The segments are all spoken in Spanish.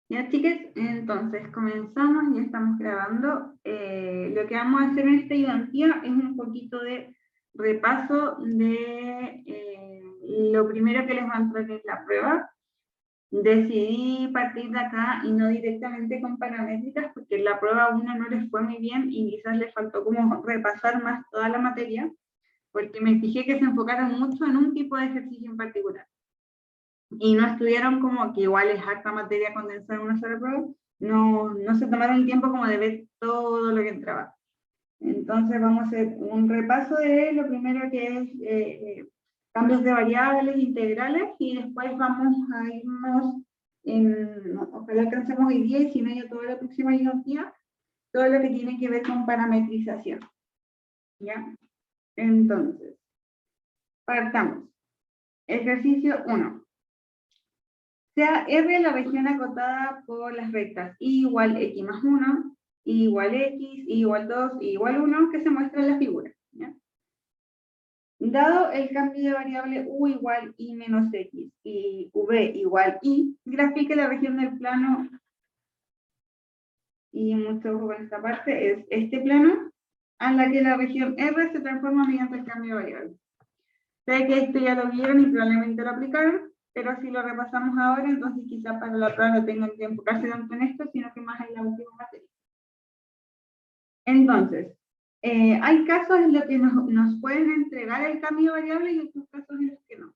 Ya, chicas, entonces comenzamos, ya estamos grabando. Lo que vamos a hacer en esta ayudantía es un poquito de repaso de lo primero que les va a entrar en la prueba. Decidí partir de acá y no directamente con paramétricas porque en la prueba 1 no les fue muy bien y quizás les faltó como repasar más toda la materia, porque me fijé que se enfocaron mucho en un tipo de ejercicio en particular y no estudiaron como que igual es harta materia condensada en una sola prueba, no se tomaron el tiempo como de ver todo lo que entraba. Entonces vamos a hacer un repaso de lo primero que es cambios de variables, integrales, y después vamos a irnos ojalá alcancemos hoy día y si no ya toda la próxima día, todo lo que tiene que ver con parametrización. ¿Ya? Entonces, partamos. Ejercicio 1. Sea R la región acotada por las rectas y igual x más 1, y igual x, y igual 2, y igual 1, que se muestra en la figura. ¿Ya? Dado el cambio de variable u igual y menos x y v igual y, grafique la región del plano, y mucho ojo con esta parte, es este plano, a la que la región R se transforma mediante el cambio de variable. Sé que esto ya lo vieron y probablemente lo aplicaron, pero si lo repasamos ahora, entonces quizás para la prueba no tengan que enfocarse tanto en esto, sino que más en la última materia. Entonces, hay casos en los que nos pueden entregar el cambio de variable y otros casos en los que no.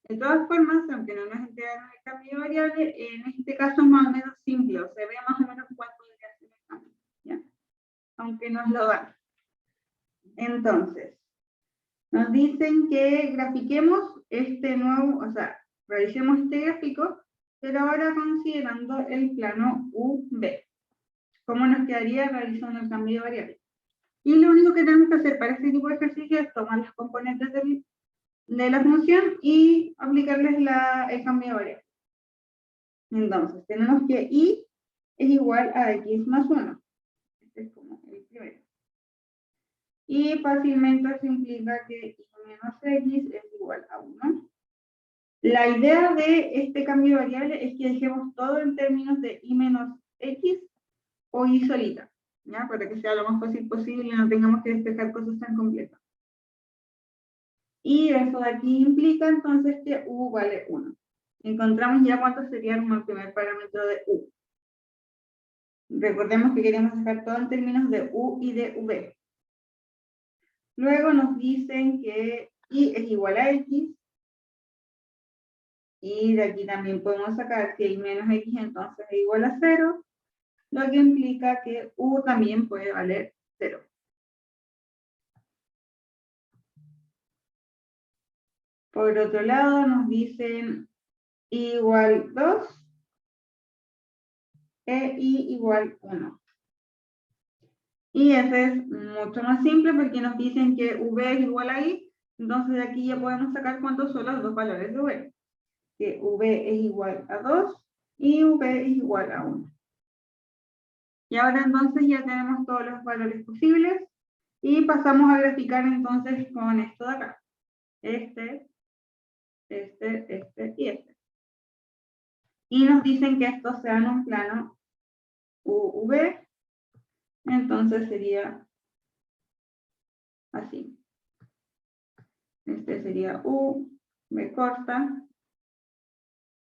De todas formas, aunque no nos entregaron el cambio de variable, en este caso es más o menos simple, o se ve más o menos cuál podría ser el cambio, ¿ya? Aunque nos lo dan. Entonces, nos dicen que grafiquemos este nuevo, o sea, realicemos este gráfico, pero ahora considerando el plano UV. ¿Cómo nos quedaría realizando el cambio de variable? Y lo único que tenemos que hacer para este tipo de ejercicio es tomar los componentes de la función y aplicarles el cambio de variable. Entonces, tenemos que y es igual a x más 1. Este es como el primero. Y fácilmente se implica que y menos x es igual a 1. La idea de este cambio de variable es que dejemos todo en términos de y menos x o y solita, ¿ya? Para que sea lo más fácil posible y no tengamos que despejar cosas tan complejas. Y eso de aquí implica entonces que u vale 1. Encontramos ya cuánto sería el primer parámetro de u. Recordemos que queremos sacar todo en términos de u y de v. Luego nos dicen que y es igual a x. Y de aquí también podemos sacar que y menos x entonces es igual a 0. Lo que implica que u también puede valer 0. Por otro lado, nos dicen igual 2 e y igual 1. Y ese es mucho más simple porque nos dicen que v es igual a i, entonces de aquí ya podemos sacar cuántos son los dos valores de v. Que v es igual a 2 y v es igual a 1. Y ahora entonces ya tenemos todos los valores posibles y pasamos a graficar entonces con esto de acá. Este y este. Y nos dicen que estos sean un plano UV, entonces sería así. Este sería U, V corta.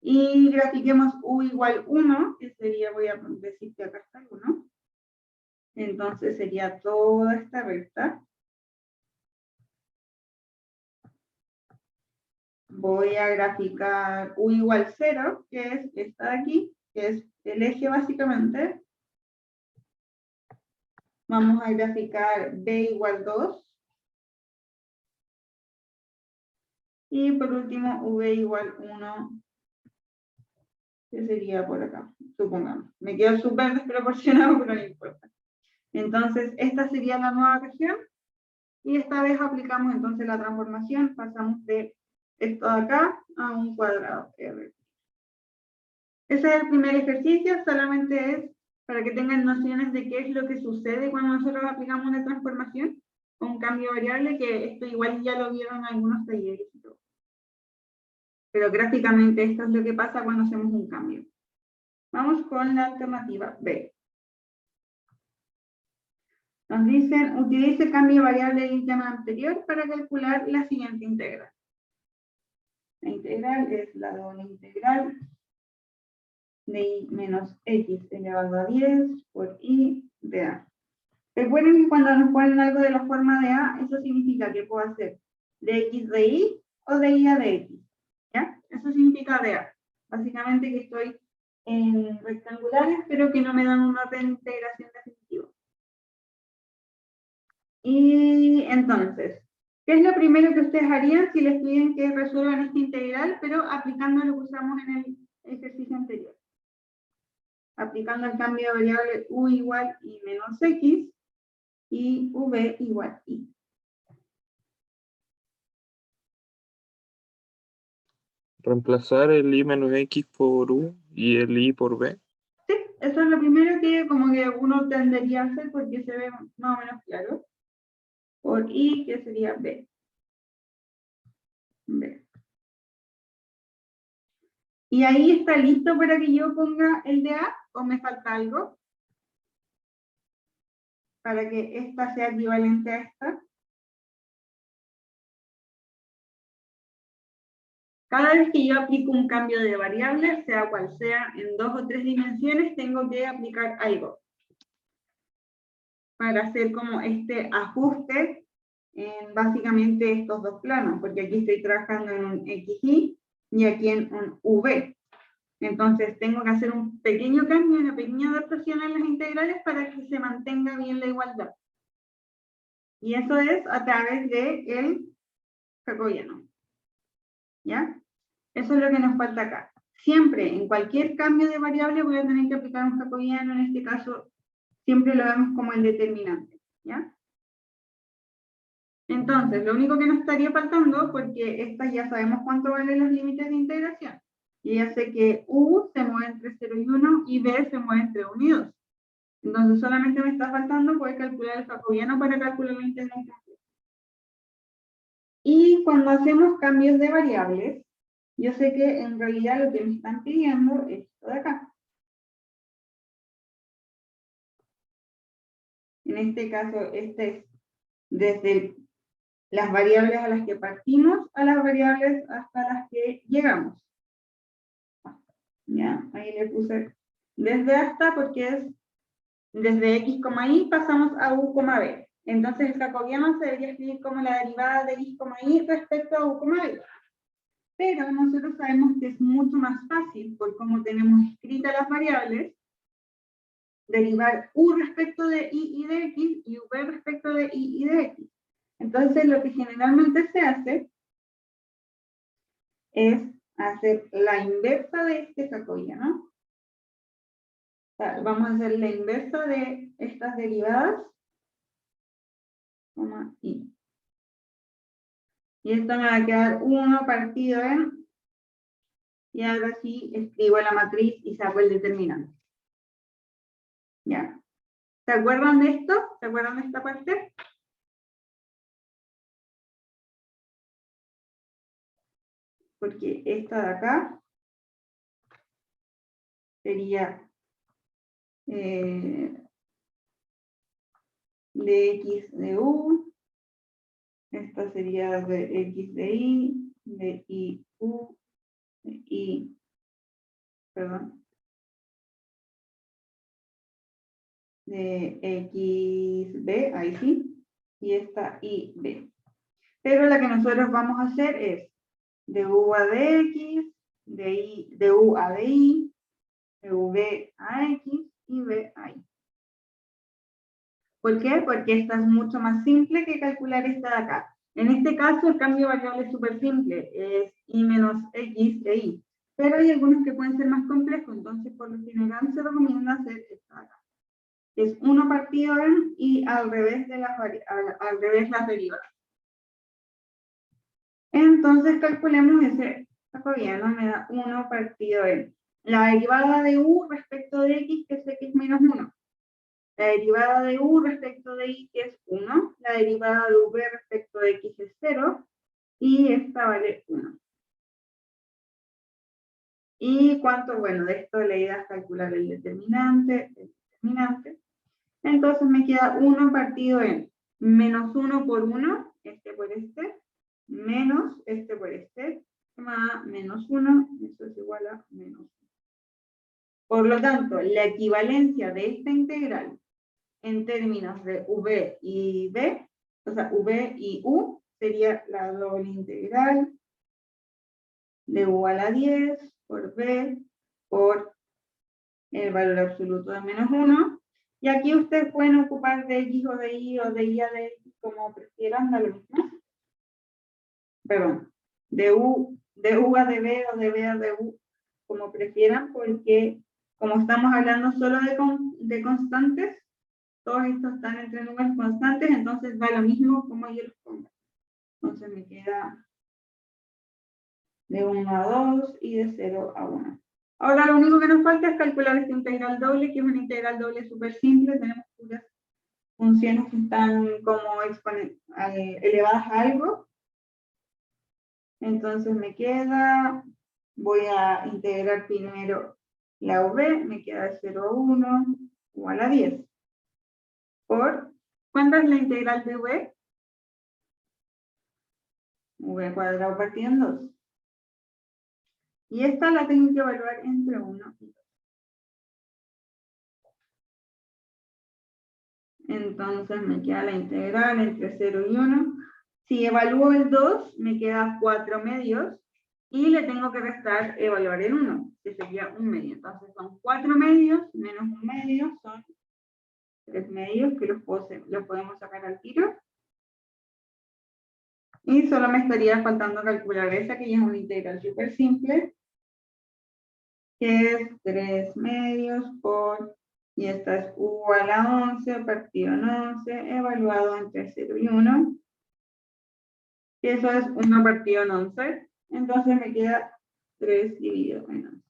Y grafiquemos U igual 1, que sería, voy a decir que acá está el 1. Entonces sería toda esta recta. Voy a graficar U igual 0, que es esta de aquí, que es el eje básicamente. Vamos a graficar B igual 2. Y por último, V igual 1, que sería por acá, supongamos. Me quedo súper desproporcionado, pero no importa. Entonces, esta sería la nueva región. Y esta vez aplicamos entonces la transformación. Pasamos de esto de acá a un cuadrado R. Ese es el primer ejercicio, solamente es para que tengan nociones de qué es lo que sucede cuando nosotros aplicamos una transformación o un cambio variable, que esto igual ya lo vieron en algunos talleres y todo. Pero gráficamente esto es lo que pasa cuando hacemos un cambio. Vamos con la alternativa B. Nos dicen, utilice cambio de variable del tema anterior para calcular la siguiente integral. La integral es la doble integral de y menos x elevado a 10 por y de a. Recuerden que cuando nos ponen algo de la forma de a, eso significa que puedo hacer de x de y o de y a de x. ¿Ya? Eso significa de a. Básicamente que estoy en rectangulares, pero que no me dan una orden de integración definitiva. Y entonces, ¿qué es lo primero que ustedes harían si les piden que resuelvan esta integral, pero aplicando lo que usamos en el ejercicio anterior? Aplicando el cambio de variable u igual y menos x y v igual y. Reemplazar el i menos x por u y el i por b. Sí, eso es lo primero que como que uno tendería a hacer porque se ve más o menos claro. Por i, que sería b. B. ¿Y ahí está listo para que yo ponga el de a o me falta algo? Para que esta sea equivalente a esta. Cada vez que yo aplico un cambio de variable, sea cual sea, en 2 o 3 dimensiones, tengo que aplicar algo. Para hacer como este ajuste en básicamente estos dos planos, porque aquí estoy trabajando en un XY y aquí en un V. Entonces tengo que hacer un pequeño cambio, una pequeña adaptación en las integrales para que se mantenga bien la igualdad. Y eso es a través del jacobiano. ¿Ya? Eso es lo que nos falta acá. Siempre, en cualquier cambio de variable, voy a tener que aplicar un jacobiano. En este caso, siempre lo vemos como el determinante. ¿Ya? Entonces, lo único que nos estaría faltando, porque estas ya sabemos cuánto valen los límites de integración. Y ya sé que u se mueve entre 0 y 1 y b se mueve entre 1 y 2. Entonces, solamente me está faltando poder calcular el jacobiano para calcular la integración. Y cuando hacemos cambios de variables, yo sé que en realidad lo que me están pidiendo es esto de acá. En este caso, este es desde las variables a las que partimos a las variables hasta las que llegamos. Ya, ahí le puse desde hasta porque es desde x, y pasamos a u, b. Entonces el jacobiano se debería escribir como la derivada de x, y respecto a u, b. Pero nosotros sabemos que es mucho más fácil, por cómo tenemos escritas las variables, derivar u respecto de y de x y v respecto de y de x. Entonces lo que generalmente se hace es hacer la inversa de este jacobiano. O sea, vamos a hacer la inversa de estas derivadas, y. Y esto me va a quedar 1 partido en, y ahora sí escribo la matriz y saco el determinante. ¿Ya? ¿Se acuerdan de esto? ¿Se acuerdan de esta parte? Porque esta de acá sería de x de u, esta sería de x de i u, de i, perdón, de xb, ahí sí, y esta ib. Pero la que nosotros vamos a hacer es de u a dx, de u a di, de v a x y v a y. ¿Por qué? Porque esta es mucho más simple que calcular esta de acá. En este caso, el cambio de variable es súper simple, es y menos x e y. Pero hay algunos que pueden ser más complejos, entonces por lo general se recomienda hacer esta de acá. Es 1 partido en y al revés las derivadas. Entonces calculemos ese jacobiano, me da 1 partido en la derivada de u respecto de x, que es x menos 1. La derivada de u respecto de y, que es 1. La derivada de v respecto de x es 0. Y esta vale 1. ¿Y cuánto? Bueno, de esto la idea es calcular el determinante. Entonces me queda 1 partido en menos 1 por 1, este por este, menos este por este, más menos 1, eso es igual a menos 1. Por lo tanto, la equivalencia de esta integral en términos de v y b, o sea, v y u, sería la doble integral de u a la 10 por b por el valor absoluto de menos 1. Y aquí ustedes pueden ocupar de x o de y o de y a de x como prefieran, da lo mismo. Perdón, de u a de b o de b a de u, como prefieran, porque como estamos hablando solo de constantes, todos estos están entre números constantes, entonces da lo mismo como yo los ponga. Entonces me queda de 1 a 2 y de 0 a 1. Ahora lo único que nos falta es calcular esta integral doble, que es una integral doble súper simple. Tenemos puras funciones que están como elevadas a algo. Entonces me queda, voy a integrar primero la v, me queda de 0 a 1 igual a 10. Por, ¿cuánto es la integral de v? V cuadrado partido en 2. Y esta la tengo que evaluar entre 1 y 2. Entonces me queda la integral entre 0 y 1. Si evalúo el 2, me queda 4 medios. Y le tengo que restar evaluar el 1, que sería 1 medio. Entonces son 4 medios menos 1 medio, son 3 medios que los podemos sacar al tiro. Y solo me estaría faltando calcular esa, que ya es una integral súper simple, que es 3 medios por, y esta es u a la 11 partido en 11, evaluado entre 0 y 1, que eso es 1 partido en 11, entonces me queda 3 dividido en 11.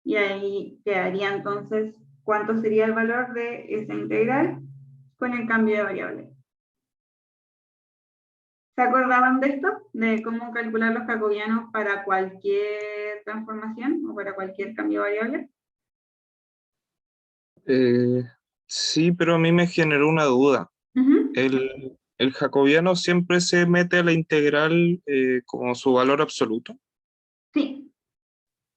Y ahí quedaría entonces, ¿cuánto sería el valor de esa integral con el cambio de variable? ¿Se acordaban de esto? ¿De cómo calcular los jacobianos para cualquier transformación o para cualquier cambio de variable? Sí, pero a mí me generó una duda. ¿El jacobiano siempre se mete a la integral como su valor absoluto? Sí.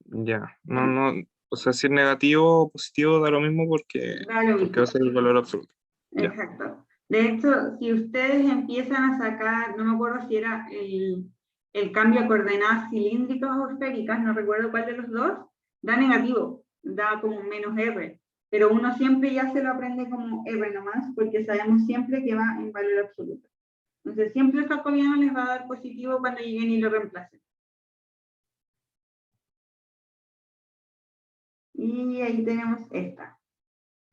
Ya, no, o sea, si es negativo o positivo da lo mismo porque Da lo mismo. va a ser el valor absoluto. Ya. Exacto. De hecho, si ustedes empiezan a sacar, no me acuerdo si era el cambio a coordenadas cilíndricas o esféricas, no recuerdo cuál de los dos, da negativo, da como menos R, pero uno siempre ya se lo aprende como R nomás, porque sabemos siempre que va en valor absoluto. Entonces siempre el jacobiano les va a dar positivo cuando lleguen y lo reemplacen. Y ahí tenemos esta.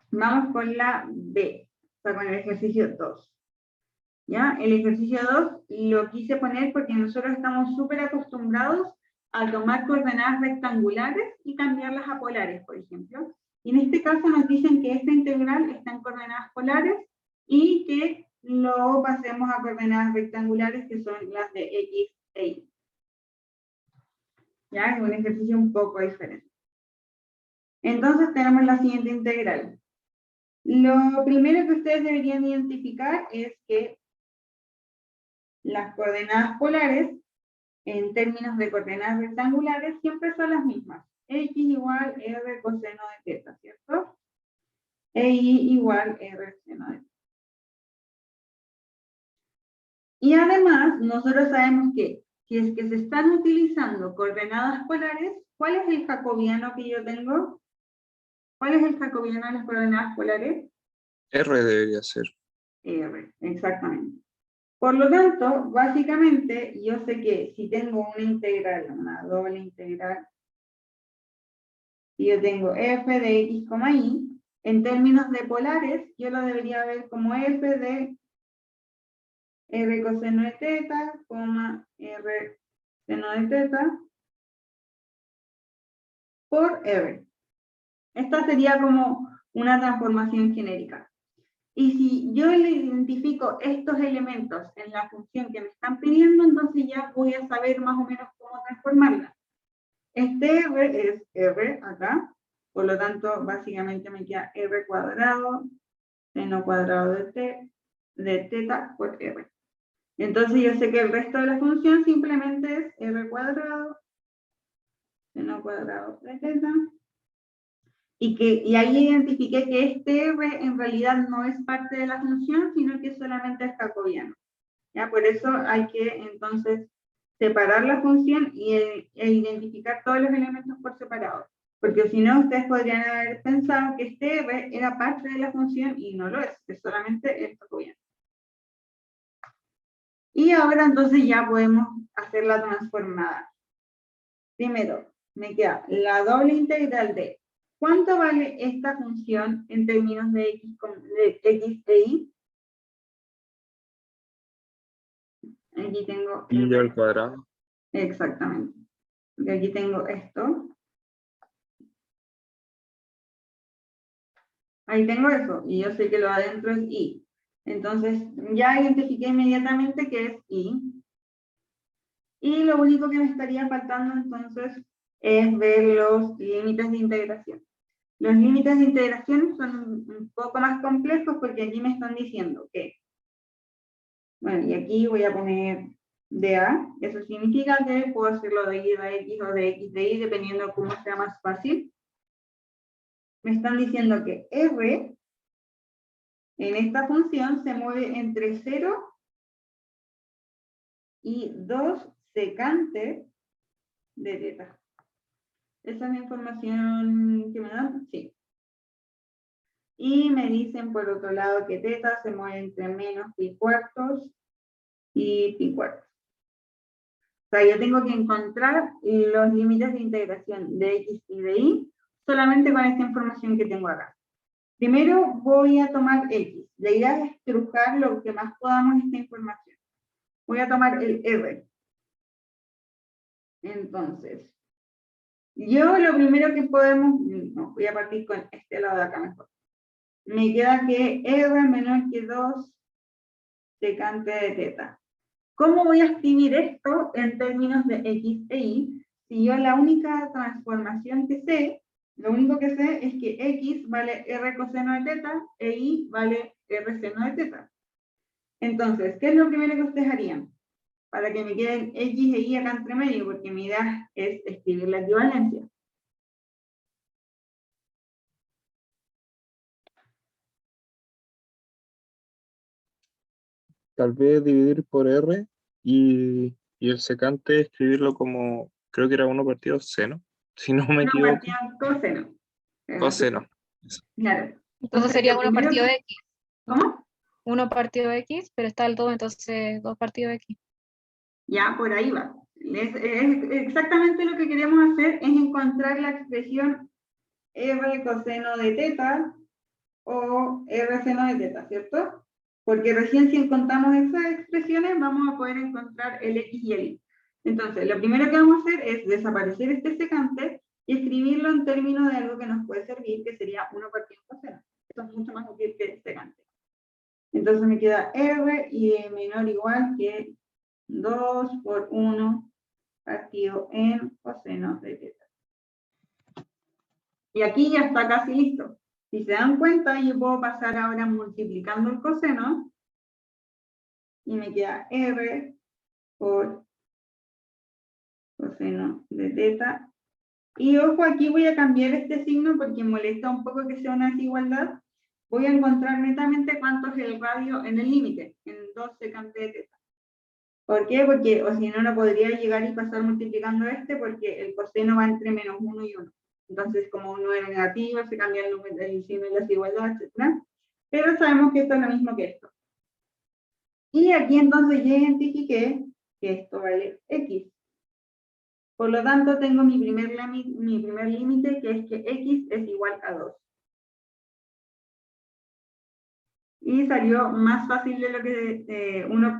Vamos con la B, o sea, con el ejercicio 2. ¿Ya? El ejercicio 2 lo quise poner porque nosotros estamos súper acostumbrados a tomar coordenadas rectangulares y cambiarlas a polares, por ejemplo. Y en este caso nos dicen que esta integral está en coordenadas polares y que lo pasemos a coordenadas rectangulares, que son las de X e Y. ¿Ya? Es un ejercicio un poco diferente. Entonces tenemos la siguiente integral. Lo primero que ustedes deberían identificar es que las coordenadas polares, en términos de coordenadas rectangulares, siempre son las mismas. X igual R coseno de teta, ¿cierto? E Y igual R seno de teta. Y además, nosotros sabemos que si es que se están utilizando coordenadas polares, ¿cuál es el jacobiano que yo tengo? ¿Cuál es el jacobiano de las coordenadas polares? R debería ser. R, exactamente. Por lo tanto, básicamente, yo sé que si tengo una integral, una doble integral, si yo tengo f de x, y, en términos de polares, yo lo debería ver como f de r coseno de teta, r seno de teta, por r. Esta sería como una transformación genérica. Y si yo le identifico estos elementos en la función que me están pidiendo, entonces ya voy a saber más o menos cómo transformarla. Este R es R acá, por lo tanto, básicamente me queda R cuadrado, seno cuadrado de teta por R. Entonces yo sé que el resto de la función simplemente es R cuadrado, seno cuadrado de teta, y ahí identifiqué que este R en realidad no es parte de la función, sino que solamente es jacobiano. ¿Ya? Por eso hay que entonces separar la función e identificar todos los elementos por separado. Porque si no, ustedes podrían haber pensado que este R era parte de la función y no lo es solamente el jacobiano. Y ahora entonces ya podemos hacer la transformada. Primero, me queda la doble integral de ¿cuánto vale esta función en términos de x e y? Aquí tengo... Y al cuadrado. Exactamente. Y aquí tengo esto. Ahí tengo eso, y yo sé que lo de adentro es y. Entonces, ya identifiqué inmediatamente que es y. Y lo único que me estaría faltando entonces es ver los límites de integración. Los límites de integración son un poco más complejos porque aquí me están diciendo que, bueno, y aquí voy a poner dA, eso significa que puedo hacerlo de y de x o de x de y, dependiendo de cómo sea más fácil. Me están diciendo que R en esta función se mueve entre 0 y 2 secantes de teta. ¿Esa es la información que me dan? Sí. Y me dicen por otro lado que teta se mueve entre menos pi cuartos y pi cuartos. O sea, yo tengo que encontrar los límites de integración de x y de y solamente con esta información que tengo acá. Primero voy a tomar x. La idea es estrujar lo que más podamos esta información. Voy a tomar el R. Entonces, yo lo primero que podemos, no, voy a partir con este lado de acá mejor. Me queda que R menor que 2 secante de teta. ¿Cómo voy a escribir esto en términos de x e y? Si yo la única transformación que sé, lo único que sé es que x vale r coseno de teta e y vale r seno de teta. Entonces, ¿qué es lo primero que ustedes harían? Para que me queden x e y acá entre medio, porque mi idea es escribir la equivalencia. Tal vez dividir por R y el secante escribirlo como, creo que era 1 partido seno, si no me 1 equivoco. partido coseno. Coseno. Claro. Entonces sería 1 partido de x. ¿Cómo? 1 partido de x, pero está el 2, entonces 2 partido de x. Ya, por ahí va. Es exactamente lo que queremos hacer es encontrar la expresión r coseno de teta o r seno de teta, ¿cierto? Porque recién si encontramos esas expresiones vamos a poder encontrar el x y el y. Entonces, lo primero que vamos a hacer es desaparecer este secante y escribirlo en términos de algo que nos puede servir, que sería 1 partido coseno. Esto es mucho más útil que el secante. Entonces me queda r y menor o igual que 2 por 1 partido en coseno de teta. Y aquí ya está casi listo. Si se dan cuenta, yo puedo pasar ahora multiplicando el coseno y me queda r por coseno de teta. Y ojo, aquí voy a cambiar este signo porque molesta un poco que sea una desigualdad. Voy a encontrar netamente cuánto es el radio en el límite, en 2 secante de teta. ¿Por qué? Porque, o si no, no podría llegar y pasar multiplicando este, porque el coseno va entre menos 1 y 1. Entonces, como uno era negativo, se cambia el número del signo de la desigualdad, etc. Pero sabemos que esto es lo mismo que esto. Y aquí entonces ya identifiqué que esto vale x. Por lo tanto, tengo mi primer límite, que es que x es igual a 2. Y salió más fácil de lo que uno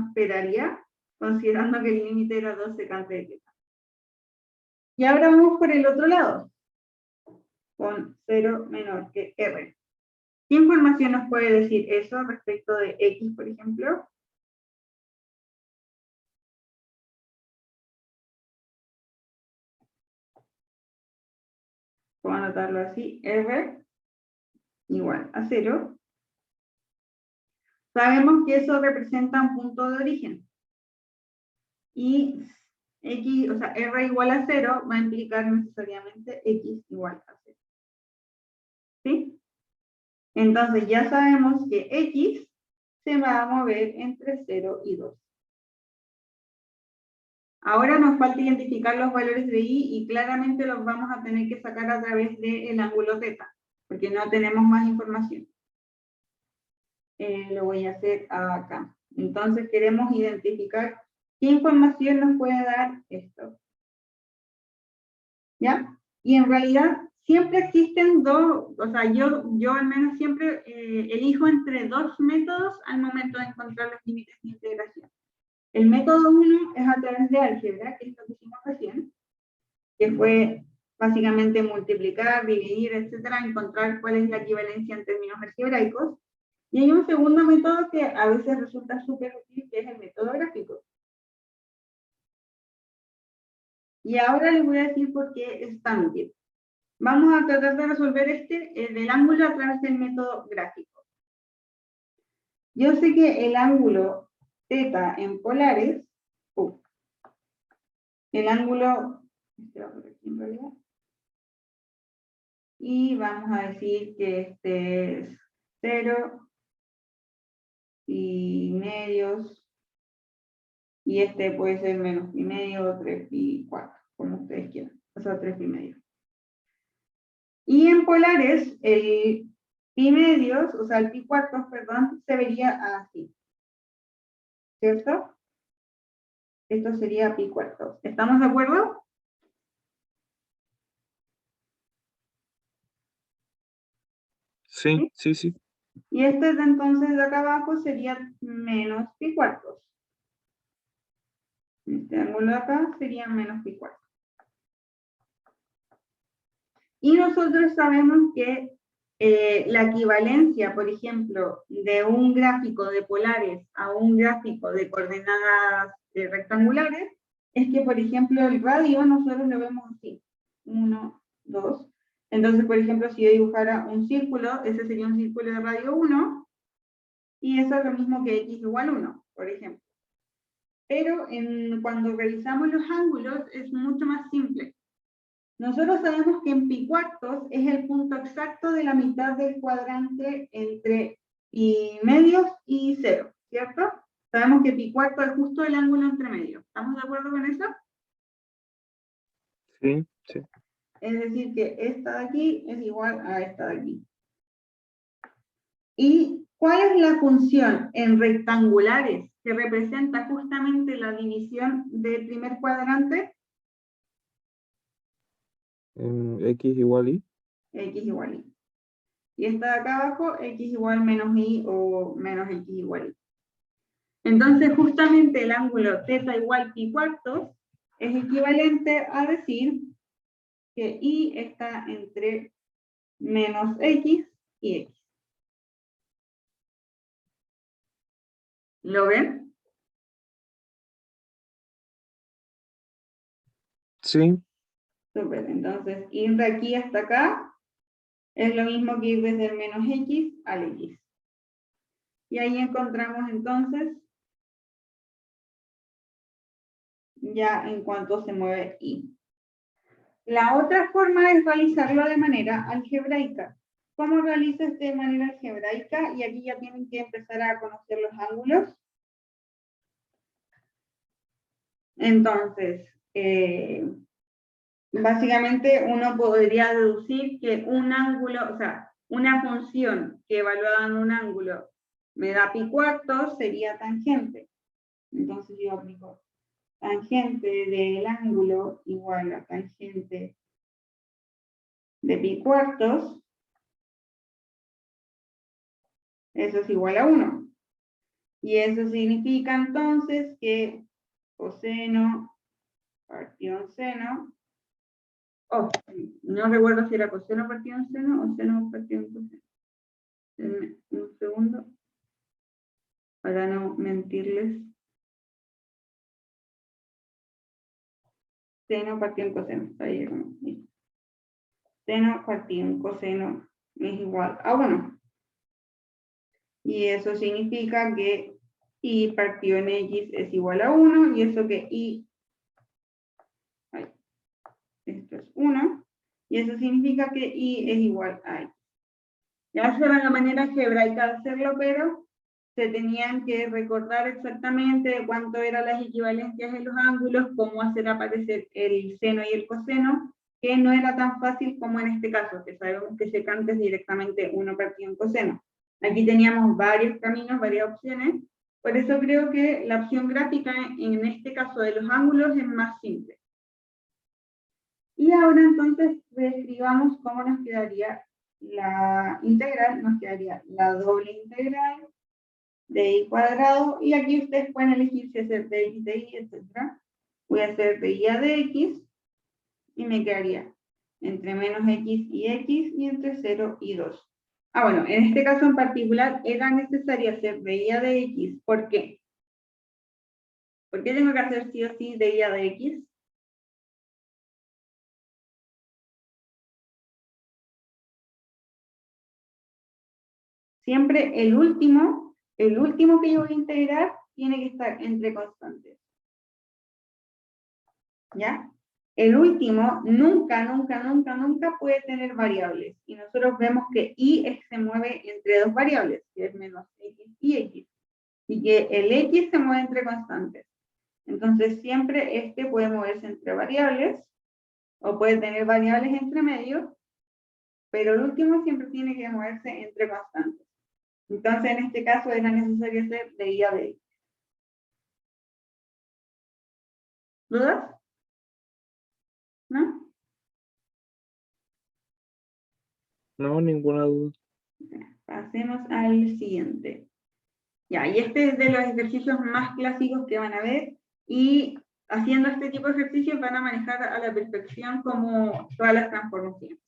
esperaría, considerando que el límite era 2 secante de teta. Y ahora vamos por el otro lado, con 0 menor que r. ¿Qué información nos puede decir eso respecto de x, por ejemplo? puedo anotarlo así, R igual a 0. Sabemos que eso representa un punto de origen. Y X, o sea, R igual a 0 va a implicar necesariamente X igual a 0. ¿Sí? Entonces ya sabemos que X se va a mover entre 0 y 2. Ahora nos falta identificar los valores de Y y claramente los vamos a tener que sacar a través del ángulo θ, porque no tenemos más información. Lo voy a hacer acá. Entonces queremos identificar qué información nos puede dar esto. ¿Ya? Y en realidad siempre existen dos, o sea, yo al menos siempre elijo entre dos métodos al momento de encontrar los límites de integración. El método 1 es a través de álgebra, que es lo que hicimos recién, que fue básicamente multiplicar, dividir, etcétera, encontrar cuál es la equivalencia en términos algebraicos. Y hay un segundo método que a veces resulta súper útil, que es el método gráfico. Y ahora les voy a decir por qué es tan útil. Vamos a tratar de resolver del ángulo a través del método gráfico. Yo sé que el ángulo θ en polares, el ángulo, este va por aquí en realidad, y vamos a decir que este es 0 y medios, y este puede ser menos pi medio, 3 pi 4, como ustedes quieran, o sea, 3 pi medio. Y en polares, el pi medios, o sea, el pi cuartos, perdón, se vería así. ¿Cierto? Esto sería pi cuartos. ¿Estamos de acuerdo? Sí, sí, sí. Y este entonces de acá abajo sería menos pi cuartos. Este ángulo de acá sería menos pi cuartos. Y nosotros sabemos que la equivalencia, por ejemplo, de un gráfico de polares a un gráfico de coordenadas rectangulares, es que, por ejemplo, el radio nosotros lo vemos así. 1, 2. Entonces, por ejemplo, si yo dibujara un círculo, ese sería un círculo de radio 1, y eso es lo mismo que x igual 1, por ejemplo. Pero cuando revisamos los ángulos es mucho más simple. Nosotros sabemos que en pi cuartos es el punto exacto de la mitad del cuadrante entre pi medios y 0, ¿cierto? Sabemos que pi cuartos es justo el ángulo entre medio. ¿Estamos de acuerdo con eso? Sí, sí. Es decir, que esta de aquí es igual a esta de aquí. ¿Y cuál es la función en rectangulares que representa justamente la división del primer cuadrante? X igual Y. X igual Y. Y esta de acá abajo, X igual menos Y o menos X igual Y. Entonces, justamente el ángulo θ igual pi cuartos es equivalente a decir que Y está entre menos X y X. ¿Lo ven? Sí. Súper. Entonces, ir de aquí hasta acá es lo mismo que ir desde el menos X al X. Y ahí encontramos entonces ya en cuanto se mueve Y. La otra forma es realizarlo de manera algebraica. ¿Cómo realizo esto de manera algebraica? Y aquí ya tienen que empezar a conocer los ángulos. Entonces, básicamente uno podría deducir que un ángulo, o sea, una función que evaluada en un ángulo me da pi cuartos sería tangente. Entonces yo aplico tangente del ángulo igual a tangente de pi cuartos. Eso es igual a 1. Y eso significa entonces que coseno partido en seno, no recuerdo si era coseno partido en seno o seno partido en coseno. Un segundo, para no mentirles. Seno partido en coseno. Ahí, listo. Seno partido en coseno es igual a 1. Y eso significa que y partido en x es igual a 1, y eso que y, esto es 1, y eso significa que y es igual a x. Ya esa era la manera algebraica de hacerlo, pero se tenían que recordar exactamente cuánto eran las equivalencias en los ángulos, cómo hacer aparecer el seno y el coseno, que no era tan fácil como en este caso, que sabemos que secante es directamente 1 partido en coseno. Aquí teníamos varios caminos, varias opciones, por eso creo que la opción gráfica en este caso de los ángulos es más simple. Y ahora entonces reescribamos cómo nos quedaría la integral, nos quedaría la doble integral de y cuadrado, y aquí ustedes pueden elegir si hacer de x, de y, etc. Voy a hacer de y a de x, y me quedaría entre menos x, y entre 0 y 2. Ah, bueno, en este caso en particular era necesario hacer de y a de x. ¿Por qué? ¿Por qué tengo que hacer sí o sí de y a de x? Siempre el último que yo voy a integrar tiene que estar entre constantes. ¿Ya? El último nunca puede tener variables. Y nosotros vemos que y se mueve entre dos variables, que es menos x y x. Y que el x se mueve entre constantes. Entonces siempre este puede moverse entre variables, o puede tener variables entre medio, pero el último siempre tiene que moverse entre constantes. Entonces en este caso era necesario hacer de y a de x. ¿Dudas? ¿No? No, ninguna duda. Pasemos al siguiente. Ya, y este es de los ejercicios más clásicos que van a ver, y haciendo este tipo de ejercicios van a manejar a la perfección como todas las transformaciones.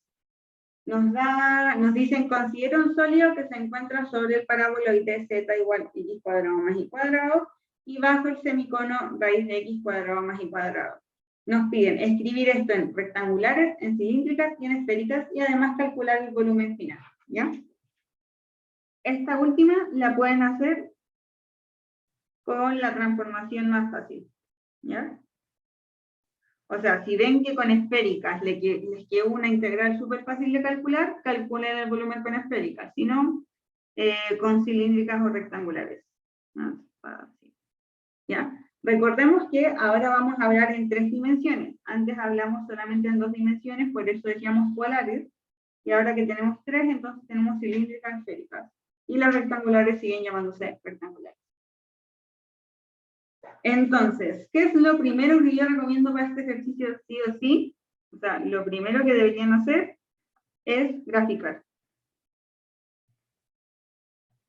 Nos dicen, considera un sólido que se encuentra sobre el paraboloide z igual x cuadrado más y cuadrado, y bajo el semicono raíz de x cuadrado más y cuadrado. Nos piden escribir esto en rectangulares, en cilíndricas y en esféricas, y además calcular el volumen final, ¿ya? Esta última la pueden hacer con la transformación más fácil, ¿ya? O sea, si ven que con esféricas les queda una integral súper fácil de calcular, calculen el volumen con esféricas, si no, con cilíndricas o rectangulares. Más fácil, ¿ya? Recordemos que ahora vamos a hablar en 3 dimensiones. Antes hablamos solamente en 2 dimensiones, por eso decíamos polares, y ahora que tenemos 3, entonces tenemos cilíndricas, esféricas. Y las rectangulares siguen llamándose rectangulares. Entonces, ¿qué es lo primero que yo recomiendo para este ejercicio sí o sí? O sea, lo primero que deberían hacer es graficar.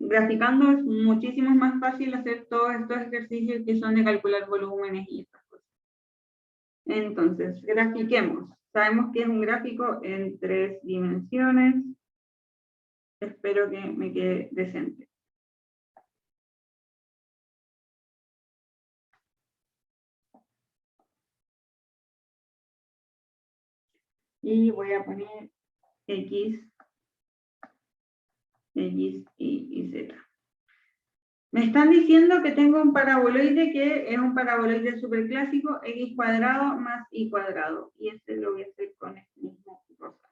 Graficando es muchísimo más fácil hacer todos estos ejercicios que son de calcular volúmenes y estas cosas. Entonces, grafiquemos. Sabemos que es un gráfico en 3 dimensiones. Espero que me quede decente. Y voy a poner X y Z. Me están diciendo que tengo un paraboloide que es un paraboloide superclásico, x cuadrado más y cuadrado. Y este lo voy a hacer con este mismo rosa.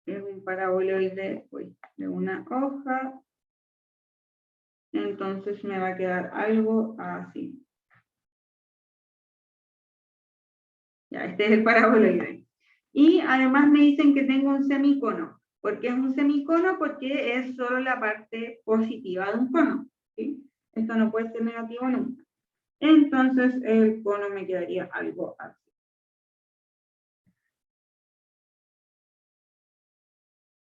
Es un paraboloide de una hoja. Entonces me va a quedar algo así. Ya, este es el paraboloide. Y además me dicen que tengo un semicono. ¿Por qué es un semicono? Porque es solo la parte positiva de un cono, ¿sí? Esto no puede ser negativo nunca. Entonces el cono me quedaría algo así.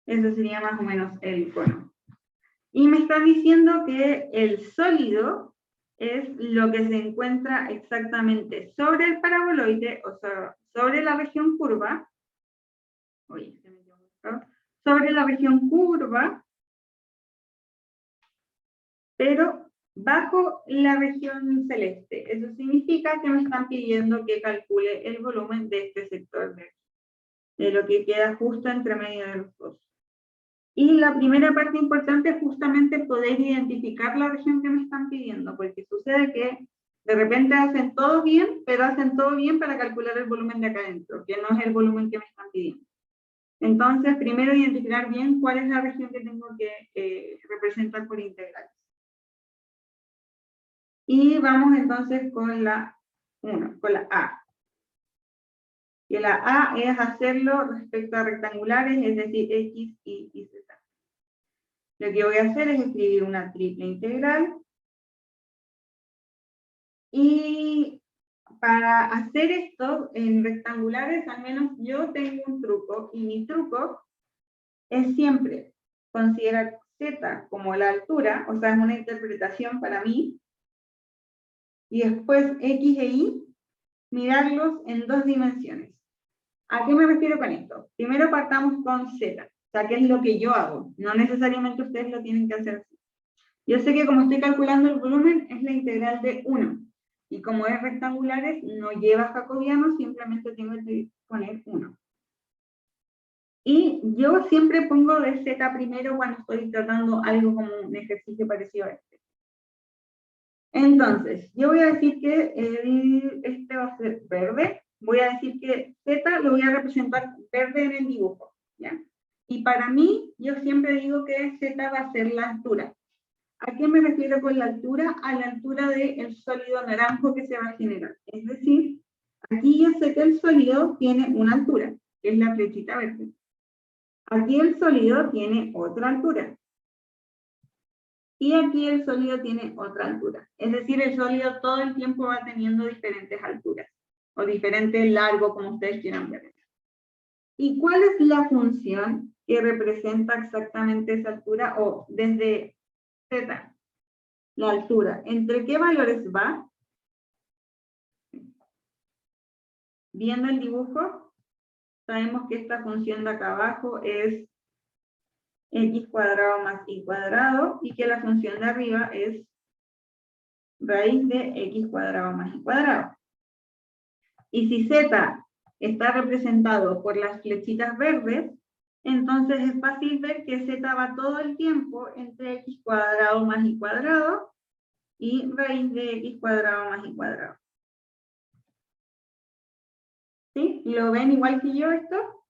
Eso sería más o menos el cono. Y me están diciendo que el sólido es lo que se encuentra exactamente sobre el paraboloide, o sea, sobre la región curva. Sobre la región curva, pero bajo la región celeste. Eso significa que me están pidiendo que calcule el volumen de este sector de aquí. de lo que queda justo entre medio de los dos. Y la primera parte importante es justamente poder identificar la región que me están pidiendo, porque sucede que de repente hacen todo bien, pero hacen todo bien para calcular el volumen de acá adentro, que no es el volumen que me están pidiendo. Entonces, primero identificar bien cuál es la región que tengo que representar por integrales. Y vamos entonces con la 1, con la A. Y la A es hacerlo respecto a rectangulares, es decir, X, Y Z. Lo que voy a hacer es escribir una triple integral. Y para hacer esto en rectangulares, al menos yo tengo un truco, y mi truco es siempre considerar Z como la altura, o sea, es una interpretación para mí, y después X e Y, mirarlos en 2 dimensiones. ¿A qué me refiero con esto? Primero partamos con Z, o sea, ¿qué es lo que yo hago? No necesariamente ustedes lo tienen que hacer así. Yo sé que como estoy calculando el volumen, es la integral de 1. Y como es rectangulares, no lleva jacobiano, simplemente tengo que poner 1. Y yo siempre pongo de Z primero cuando estoy tratando algo como un ejercicio parecido a este. Entonces, yo voy a decir que este va a ser verde. Voy a decir que Z lo voy a representar verde en el dibujo, ¿ya? Y para mí, yo siempre digo que Z va a ser la altura. ¿A qué me refiero con la altura? A la altura del sólido naranjo que se va a generar. Es decir, aquí yo sé que el sólido tiene una altura, que es la flechita verde. Aquí el sólido tiene otra altura. Y aquí el sólido tiene otra altura. Es decir, el sólido todo el tiempo va teniendo diferentes alturas, o diferente largo, como ustedes quieran ver. ¿Y cuál es la función que representa exactamente esa altura? O desde Z, la altura, ¿entre qué valores va? Viendo el dibujo, sabemos que esta función de acá abajo es x cuadrado más y cuadrado, y que la función de arriba es raíz de x cuadrado más y cuadrado. Y si z está representado por las flechitas verdes, entonces es fácil ver que z va todo el tiempo entre x cuadrado más y cuadrado y raíz de x cuadrado más y cuadrado. ¿Sí? ¿Lo ven igual que yo esto?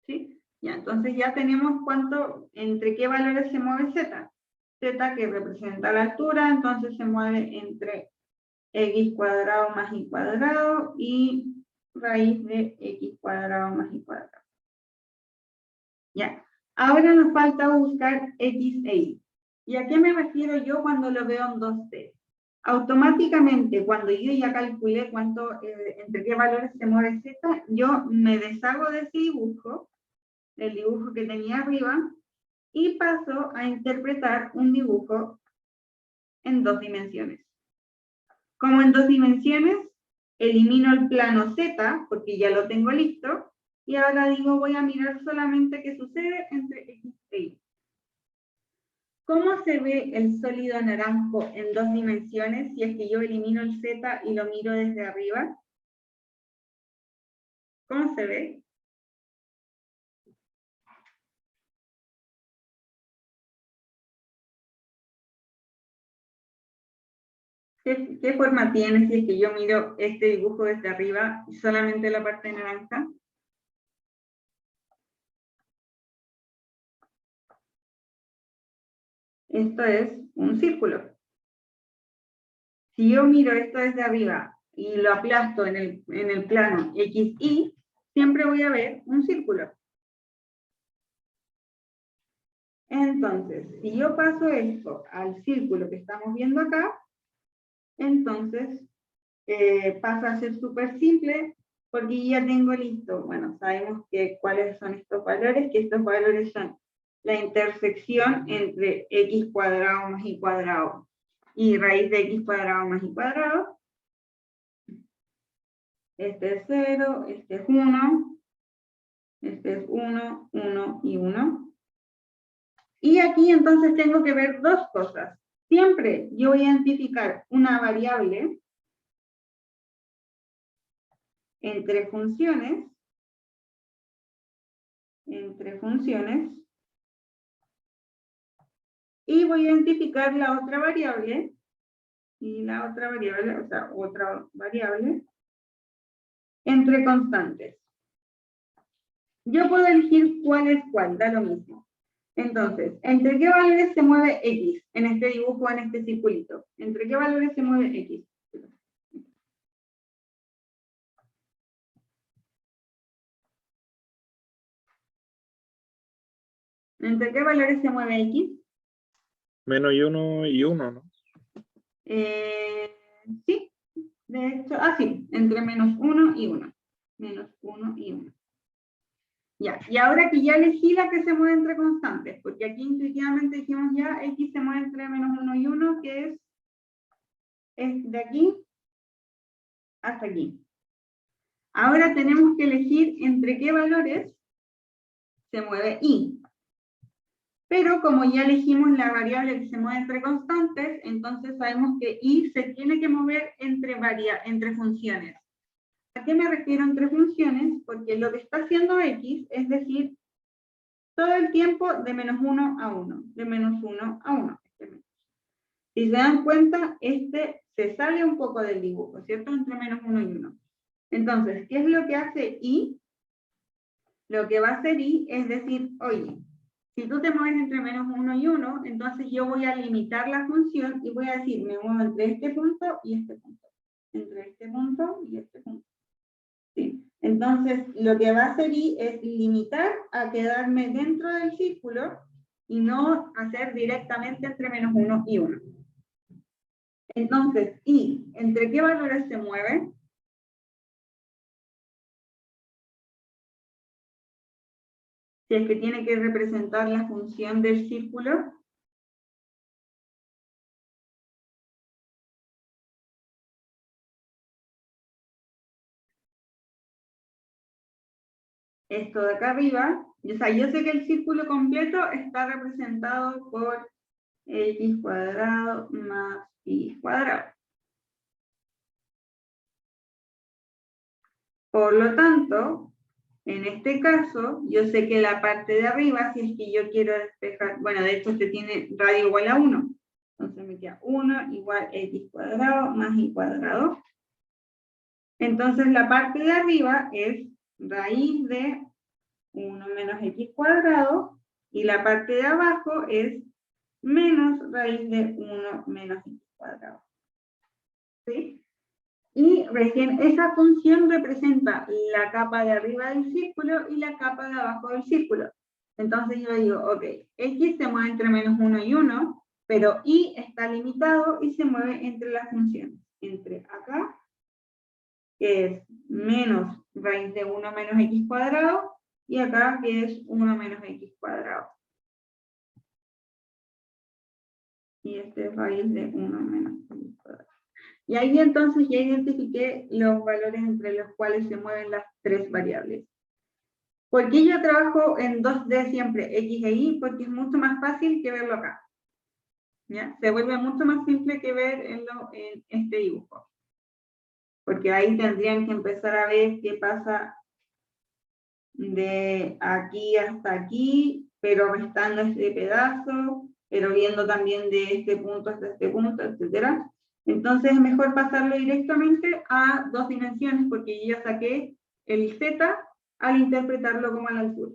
¿Sí? Ya, entonces ya tenemos entre qué valores se mueve z. Z que representa la altura, entonces se mueve entre x cuadrado más y cuadrado y raíz de x cuadrado más y cuadrado. Ya, ahora nos falta buscar x e y. ¿Y a qué me refiero yo cuando lo veo en 2D? Automáticamente, cuando yo ya calculé entre qué valores se mueve z, yo me deshago de ese dibujo, del dibujo que tenía arriba, y paso a interpretar un dibujo en 2 dimensiones. Como en 2 dimensiones, elimino el plano Z, porque ya lo tengo listo, y ahora digo, voy a mirar solamente qué sucede entre X e Y. ¿Cómo se ve el sólido naranjo en 2 dimensiones si es que yo elimino el Z y lo miro desde arriba? ¿Cómo se ve? ¿Qué forma tiene si es que yo miro este dibujo desde arriba y solamente la parte naranja? Esto es un círculo. Si yo miro esto desde arriba y lo aplasto en el plano XY, siempre voy a ver un círculo. Entonces, si yo paso esto al círculo que estamos viendo acá, entonces pasa a ser súper simple porque ya tengo listo. Bueno, sabemos cuáles son estos valores, que estos valores son la intersección entre x cuadrado más y cuadrado y raíz de x cuadrado más y cuadrado. Este es 0, este es 1, este es 1, 1 y 1. Y aquí entonces tengo que ver 2 cosas. Siempre yo voy a identificar una variable entre funciones, y voy a identificar la otra variable, o sea, otra variable, entre constantes. Yo puedo elegir cuál es cuál, da lo mismo. Entonces, ¿entre qué valores se mueve X en este dibujo, en este circulito? ¿Entre qué valores se mueve X? ¿Entre qué valores se mueve X? Menos y 1 y 1, ¿no? Sí, de hecho, sí, entre menos 1 y 1. Menos 1 y 1. Ya, y ahora que ya elegí la que se mueve entre constantes, porque aquí intuitivamente dijimos ya, X se mueve entre menos 1 y 1, que es de aquí hasta aquí. Ahora tenemos que elegir entre qué valores se mueve Y. Pero como ya elegimos la variable que se mueve entre constantes, entonces sabemos que Y se tiene que mover entre funciones. ¿A qué me refiero entre funciones? Porque lo que está haciendo X es decir, todo el tiempo de menos 1 a 1, de menos 1 a 1. Si se dan cuenta, se sale un poco del dibujo, ¿cierto? Entre menos 1 y 1. Entonces, ¿qué es lo que hace Y? Lo que va a hacer Y es decir, oye, si tú te mueves entre menos 1 y 1, entonces yo voy a limitar la función y voy a decir, me muevo entre este punto y este punto. Entre este punto y este punto. ¿Sí? Entonces, lo que va a hacer Y es limitar a quedarme dentro del círculo y no hacer directamente entre menos 1 y 1. Entonces, ¿Y entre qué valores se mueve? Si es que tiene que representar la función del círculo. Esto de acá arriba, o sea, yo sé que el círculo completo está representado por x cuadrado más y cuadrado. Por lo tanto, en este caso, yo sé que la parte de arriba, si es que yo quiero despejar, bueno, de hecho este tiene radio igual a 1. Entonces me queda 1 igual x cuadrado más y cuadrado. Entonces la parte de arriba es raíz de 1 menos x cuadrado, y la parte de abajo es menos raíz de 1 menos x cuadrado. ¿Sí? Y recién esa función representa la capa de arriba del círculo y la capa de abajo del círculo. Entonces yo digo, ok, x se mueve entre menos 1 y 1, pero y está limitado y se mueve entre las funciones. Entre acá, que es menos raíz de 1 menos x cuadrado, y acá que es 1 menos x cuadrado. Y este es raíz de 1 menos x cuadrado. Y ahí entonces ya identifiqué los valores entre los cuales se mueven las tres variables. ¿Por qué yo trabajo en 2D siempre, x e y? Porque es mucho más fácil que verlo acá. ¿Ya? Se vuelve mucho más simple que ver en este dibujo. Porque ahí tendrían que empezar a ver qué pasa de aquí hasta aquí, pero restando este pedazo, pero viendo también de este punto hasta este punto, etc. Entonces es mejor pasarlo directamente a dos dimensiones, porque yo ya saqué el z al interpretarlo como a la altura.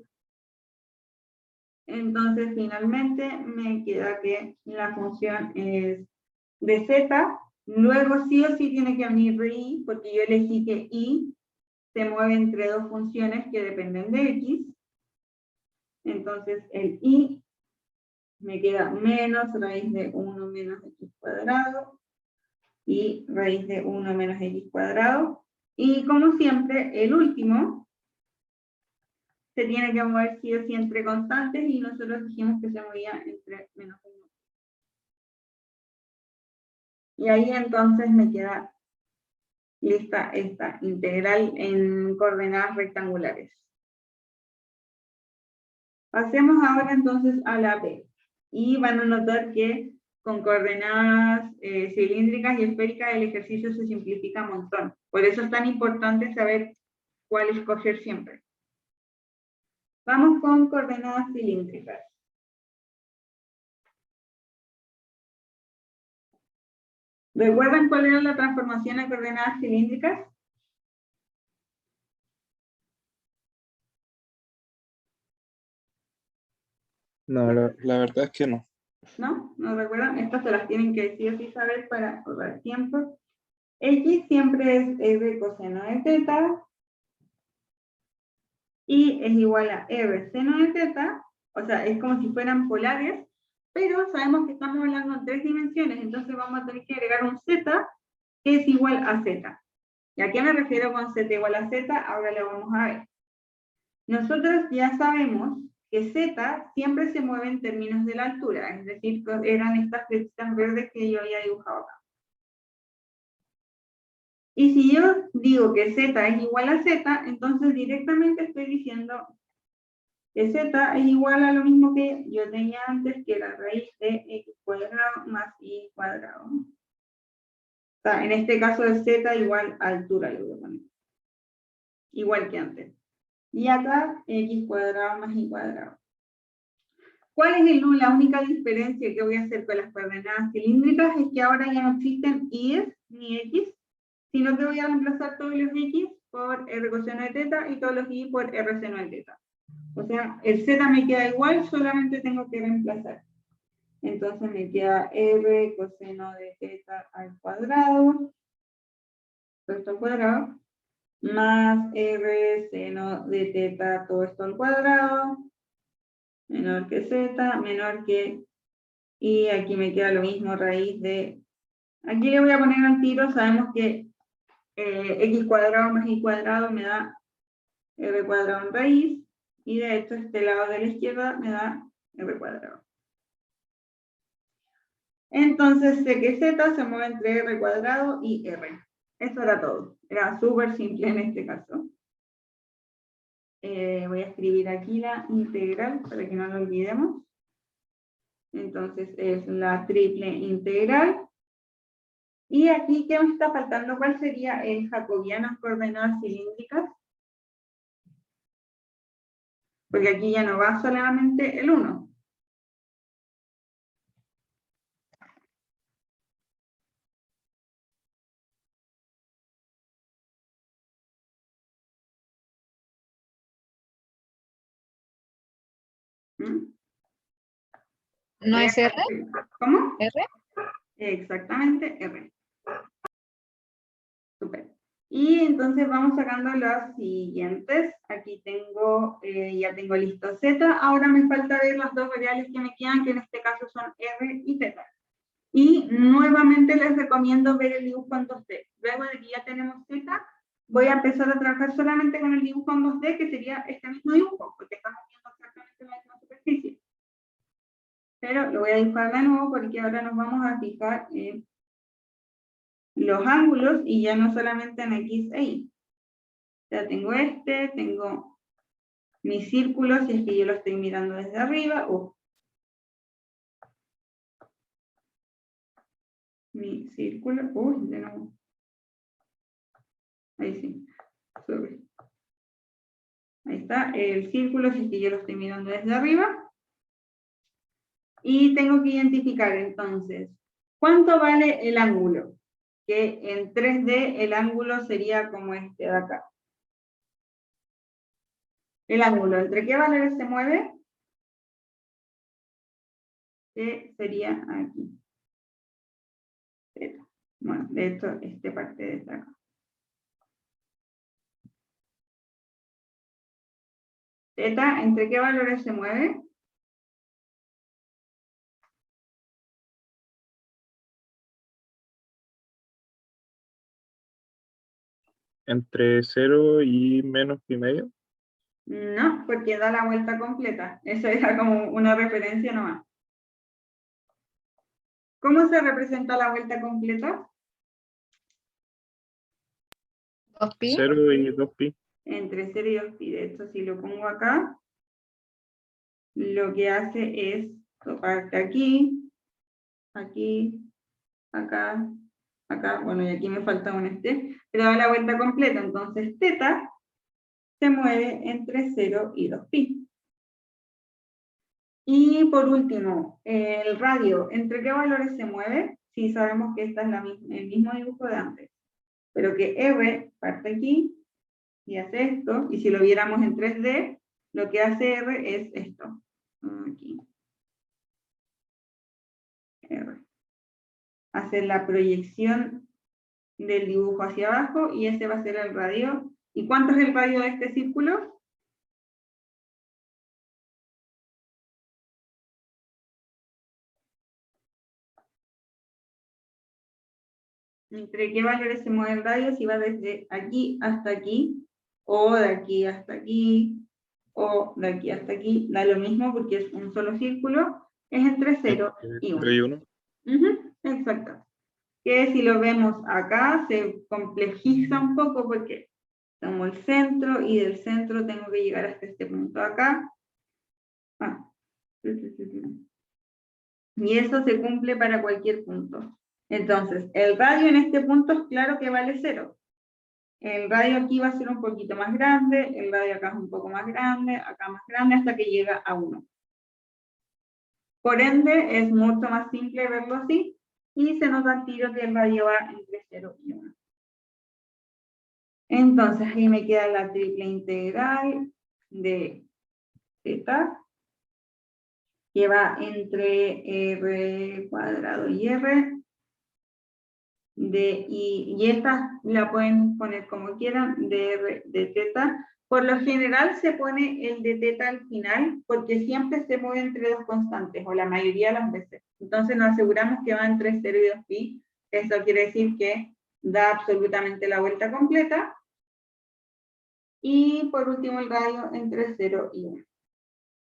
Entonces finalmente me queda que la función es de z, luego sí o sí tiene que venir de y, porque yo elegí que y se mueve entre dos funciones que dependen de x. Entonces el y me queda menos raíz de 1 menos x cuadrado y raíz de 1 menos x cuadrado. Y como siempre, el último se tiene que mover sí o sí entre constantes, y nosotros dijimos que se movía entre menos 1. Y ahí entonces me queda lista esta integral en coordenadas rectangulares. Pasemos ahora entonces a la B. Y van a notar que con coordenadas cilíndricas y esféricas el ejercicio se simplifica un montón. Por eso es tan importante saber cuál escoger siempre. Vamos con coordenadas cilíndricas. ¿Recuerdan cuál era la transformación a coordenadas cilíndricas? No, la verdad es que no. ¿No? ¿No recuerdan? Estas se las tienen que decir así saber para ahorrar tiempo. X siempre es R coseno de teta y es igual a R seno de teta, o sea, es como si fueran polares, pero sabemos que estamos hablando en 3 dimensiones, entonces vamos a tener que agregar un z que es igual a z. ¿Y a qué me refiero con z igual a z? Ahora lo vamos a ver. Nosotros ya sabemos que z siempre se mueve en términos de la altura, es decir, eran estas flechitas verdes que yo había dibujado acá. Y si yo digo que z es igual a z, entonces directamente estoy diciendo que z es igual a lo mismo que yo tenía antes, que era raíz de x cuadrado más y cuadrado. O sea, en este caso es z igual a altura, lo voy a poner. Igual que antes. Y acá x cuadrado más y cuadrado. ¿Cuál es la única diferencia que voy a hacer con las coordenadas cilíndricas? Es que ahora ya no existen y ni x, sino que voy a reemplazar todos los x por r coseno de teta y todos los y por r seno de teta. O sea, el z me queda igual, solamente tengo que reemplazar. Entonces me queda r coseno de teta al cuadrado, todo esto al cuadrado, más r seno de teta, todo esto al cuadrado, menor que z, menor que, y aquí me queda lo mismo, raíz de, aquí le voy a poner al tiro, sabemos que x cuadrado más y cuadrado me da r cuadrado en raíz, y de hecho este lado de la izquierda me da r cuadrado. Entonces sé que z se mueve entre r cuadrado y r. Eso era todo. Era súper simple en este caso. Voy a escribir aquí la integral para que no lo olvidemos. Entonces es la triple integral. Y aquí, ¿qué me está faltando? ¿Cuál sería el jacobiano en coordenadas cilíndricas? Porque aquí ya no va solamente el 1. ¿No es R? ¿Cómo? ¿R? Exactamente, R. Súper. Y entonces vamos sacando las siguientes. Aquí tengo, ya tengo listo Z. Ahora me falta ver las dos variables que me quedan, que en este caso son R y θ. Y nuevamente les recomiendo ver el dibujo en 2D. Luego de que ya tenemos Z, voy a empezar a trabajar solamente con el dibujo en 2D, que sería este mismo dibujo, porque estamos viendo exactamente la misma superficie. Pero lo voy a dibujar de nuevo porque ahora nos vamos a fijar en los ángulos y ya no solamente en X e Y. Ya tengo tengo mi círculo, si es que yo lo estoy mirando desde arriba, mi círculo, de nuevo. Ahí sí, sube. Ahí está, el círculo, si es que yo lo estoy mirando desde arriba. Y tengo que identificar entonces, ¿cuánto vale el ángulo? Que en 3D el ángulo sería como este de acá. El ángulo, ¿entre qué valores se mueve? Que sería aquí. Bueno, de hecho, esta parte de esta acá. Teta, ¿entre qué valores se mueve? Entre 0 y menos pi medio. No, porque da la vuelta completa. Eso era como una referencia nomás. ¿Cómo se representa la vuelta completa? 2pi. 0 y 2 pi. Entre 0 y 2 pi. De hecho, si lo pongo acá, lo que hace es toparte aquí, aquí, acá, acá, bueno, y aquí me falta un pero da la vuelta completa, entonces θ se mueve entre 0 y 2pi. Y por último, el radio, ¿entre qué valores se mueve? Sí, sabemos que esta es el mismo dibujo de antes, pero que R parte aquí y hace esto, y si lo viéramos en 3D, lo que hace R es esto, aquí, R. Hace la proyección del dibujo hacia abajo, y ese va a ser el radio. ¿Y cuánto es el radio de este círculo? ¿Entre qué valores se mueve el radio? Si va desde aquí hasta aquí, o de aquí hasta aquí, o de aquí hasta aquí, da lo mismo porque es un solo círculo, es entre 0 y 1. Exacto. Que si lo vemos acá, se complejiza un poco porque tomo el centro, y del centro tengo que llegar hasta este punto acá. Y eso se cumple para cualquier punto. Entonces, el radio en este punto es claro que vale 0. El radio aquí va a ser un poquito más grande, el radio acá es un poco más grande, acá más grande, hasta que llega a 1. Por ende, es mucho más simple verlo así, y se nos da el tiro que el radio va entre 0 y 1. Entonces, ahí me queda la triple integral de θ, que va entre r cuadrado y r, y esta la pueden poner como quieran, de θ. Por lo general se pone el de θ al final, porque siempre se mueve entre dos constantes, o la mayoría de las veces. Entonces nos aseguramos que va entre 0 y 2pi. Eso quiere decir que da absolutamente la vuelta completa. Y por último el radio entre 0 y 1,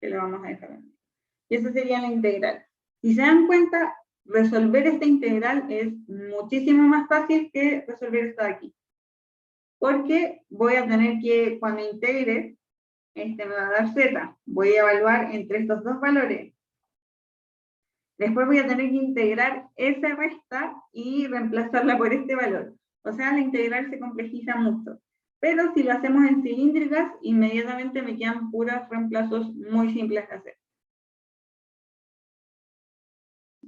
que lo vamos a dejar aquí. Y esa sería la integral. Si se dan cuenta, resolver esta integral es muchísimo más fácil que resolver esta de aquí. Porque voy a tener que, cuando integre, me va a dar z. Voy a evaluar entre estos dos valores. Después voy a tener que integrar esa resta y reemplazarla por este valor. O sea, la integral se complejiza mucho. Pero si lo hacemos en cilíndricas, inmediatamente me quedan puros reemplazos muy simples de hacer.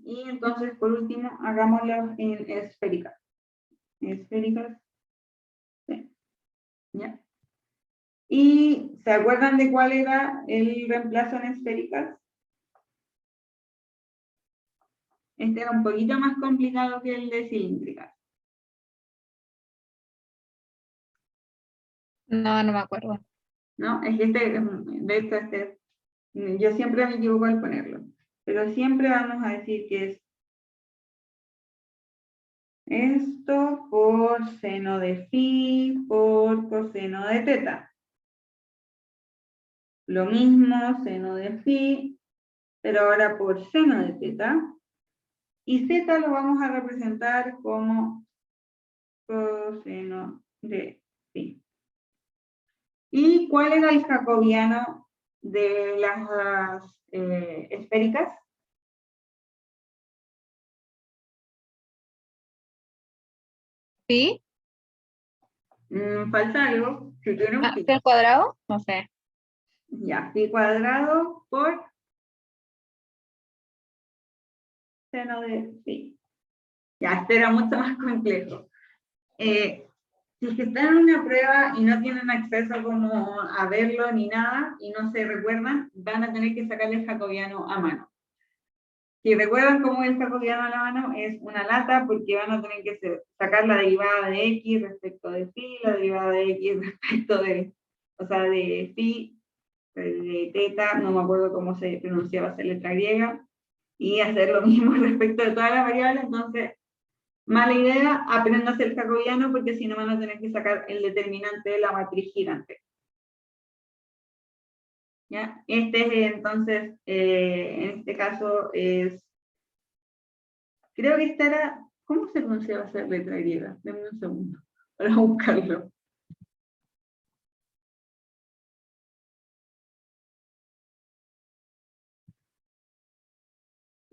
Y entonces, por último, hagámoslo en esféricas. Esféricas. Sí. ¿Ya? ¿Y se acuerdan de cuál era el reemplazo en esféricas? Este era un poquito más complicado que el de cilíndricas. No, no me acuerdo. ¿No? Es que de hecho, yo siempre me equivoco al ponerlo. Pero siempre vamos a decir que es esto por seno de phi por coseno de teta. Lo mismo, seno de phi, pero ahora por seno de teta. Y z lo vamos a representar como coseno de phi. ¿Y cuál era el jacobiano de las esféricas? ¿Pi? Falta algo. Si tiene un pi. ¿Pi al cuadrado? No sé. Ya, pi cuadrado por seno de phi. Ya, este era mucho más complejo. Si es que están en una prueba y no tienen acceso como a verlo ni nada, y no se recuerdan, van a tener que sacar el jacobiano a mano. Si recuerdan cómo es el jacobiano a la mano, es una lata, porque van a tener que sacar la derivada de x respecto de phi, la derivada de x respecto de, o sea, de phi, de teta, no me acuerdo cómo se pronunciaba esa letra griega, y hacer lo mismo respecto de todas las variables. Entonces, mala idea, apréndase el jacobiano, porque si no van a tener que sacar el determinante de la matriz girante. ¿Ya? Entonces, en este caso es, creo que esta era, ¿cómo se pronunciaba esa letra griega? Denme un segundo para buscarlo.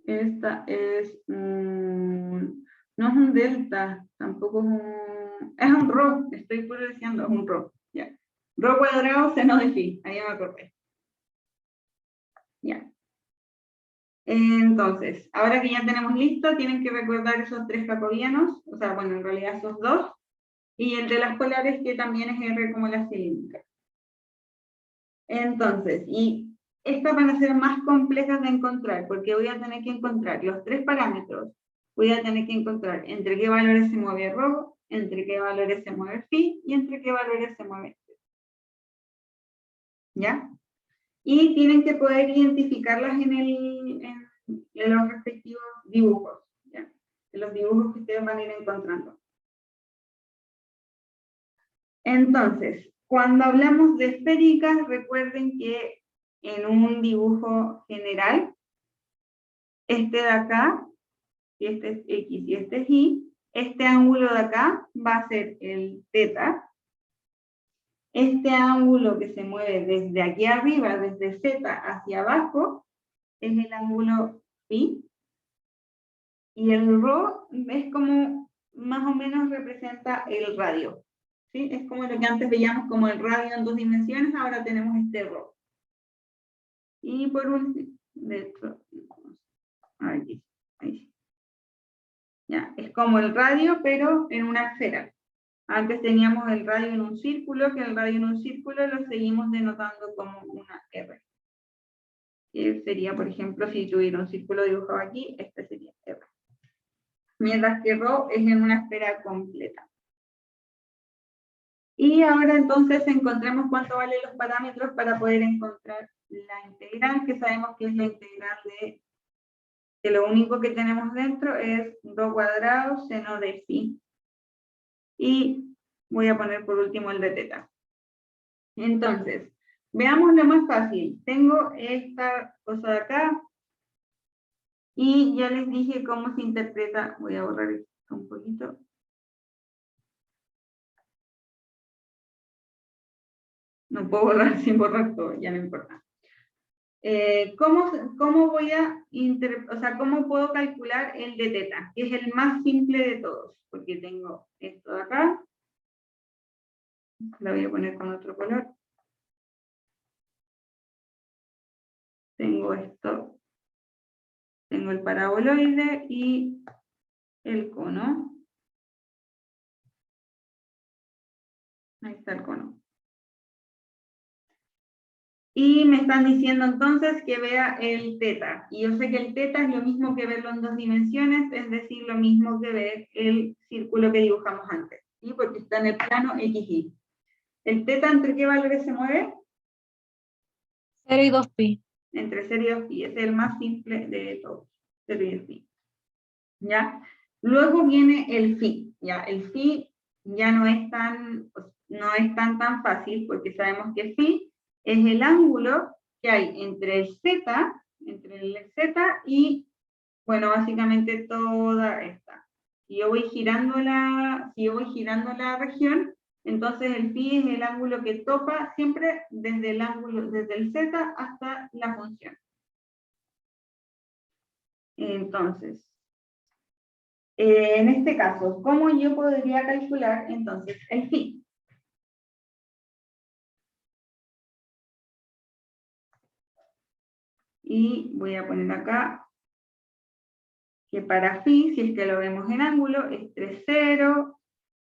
Esta es un... No es un delta, tampoco es un... Es un rho, estoy puro diciendo, es un rho. Ya. Rho cuadrado seno de phi, ahí me acordé. Ya. Entonces, ahora que ya tenemos listo, tienen que recordar esos 3 jacobianos, o sea, bueno, en realidad esos 2, y el de las polares que también es R como la cilíndrica. Entonces, y estas van a ser más complejas de encontrar, porque voy a tener que encontrar los 3 parámetros, voy a tener que encontrar entre qué valores se mueve ρ, entre qué valores se mueve phi, y entre qué valores se mueve θ. ¿Ya? Y tienen que poder identificarlas en los respectivos dibujos, ¿ya? En los dibujos que ustedes van a ir encontrando. Entonces, cuando hablamos de esféricas, recuerden que en un dibujo general, este de acá, y este es X y este es Y, este ángulo de acá va a ser el θ. Este ángulo que se mueve desde aquí arriba, desde Z hacia abajo, es el ángulo phi. Y el ρ es como, más o menos representa el radio. ¿Sí? Es como lo que antes veíamos como el radio en 2 dimensiones, ahora tenemos este ρ. Y por último, de hecho, aquí, ahí. Ya, es como el radio, pero en una esfera. Antes teníamos el radio en un círculo, que el radio en un círculo lo seguimos denotando como una R. Que sería, por ejemplo, si tuviera un círculo dibujado aquí, este sería R. Mientras que ρ es en una esfera completa. Y ahora entonces encontremos cuánto valen los parámetros para poder encontrar la integral, que sabemos que es la integral de que lo único que tenemos dentro es ρ cuadrado seno de phi. Y voy a poner por último el de θ. Entonces, veamos lo más fácil. Tengo esta cosa de acá, y ya les dije cómo se interpreta. Voy a borrar esto un poquito. No puedo borrar sin borrar todo, ya no importa. ¿Cómo voy a cómo puedo calcular el de θ? Que es el más simple de todos, porque tengo esto de acá. Lo voy a poner con otro color. Tengo esto. Tengo el paraboloide y el cono. Ahí está el cono. Y me están diciendo entonces que vea el θ. Y yo sé que el θ es lo mismo que verlo en 2 dimensiones, es decir, lo mismo que ver el círculo que dibujamos antes. ¿Sí? Porque está en el plano XY. ¿El θ entre qué valores se mueve? 0 y 2 pi. Entre 0 y 2 pi. Es el más simple de todos. 0 y 2 pi. ¿Ya? Luego viene el phi. ¿Ya? El phi ya no es tan fácil, porque sabemos que phi es el ángulo que hay entre el z y, bueno, básicamente toda esta. Si yo voy girando la región, entonces el phi es el ángulo que topa siempre desde el z hasta la función. Entonces, en este caso, ¿cómo yo podría calcular entonces el phi? Y voy a poner acá que para phi, si es que lo vemos en ángulo, es 3,0,